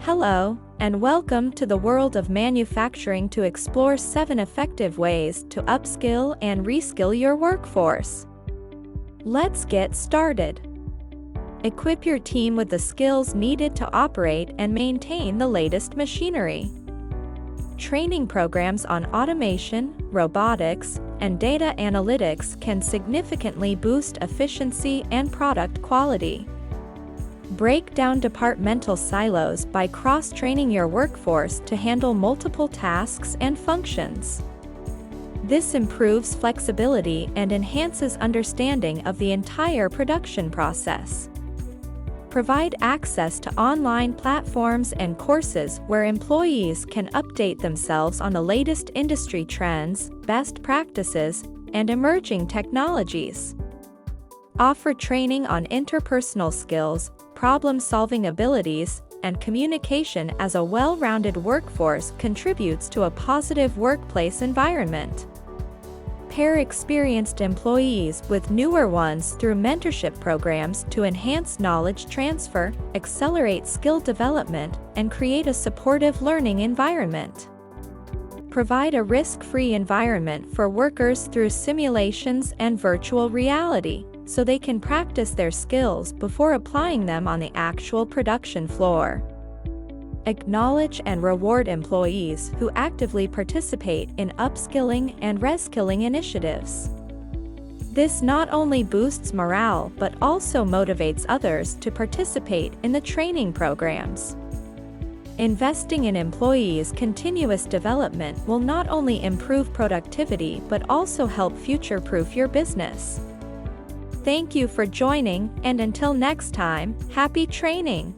Hello, and welcome to the world of manufacturing to explore 7 effective ways to upskill and reskill your workforce. Let's get started. Equip your team with the skills needed to operate and maintain the latest machinery. Training programs on automation, robotics, and data analytics can significantly boost efficiency and product quality. Break down departmental silos by cross-training your workforce to handle multiple tasks and functions. This improves flexibility and enhances understanding of the entire production process. Provide access to online platforms and courses where employees can update themselves on the latest industry trends, best practices, and emerging technologies. Offer training on interpersonal skills, problem-solving abilities, and communication as a well-rounded workforce contributes to a positive workplace environment. Pair experienced employees with newer ones through mentorship programs to enhance knowledge transfer, accelerate skill development, and create a supportive learning environment. Provide a risk-free environment for workers through simulations and virtual reality, so they can practice their skills before applying them on the actual production floor. Acknowledge and reward employees who actively participate in upskilling and reskilling initiatives. This not only boosts morale but also motivates others to participate in the training programs. Investing in employees' continuous development will not only improve productivity but also help future-proof your business. Thank you for joining, and until next time, happy training!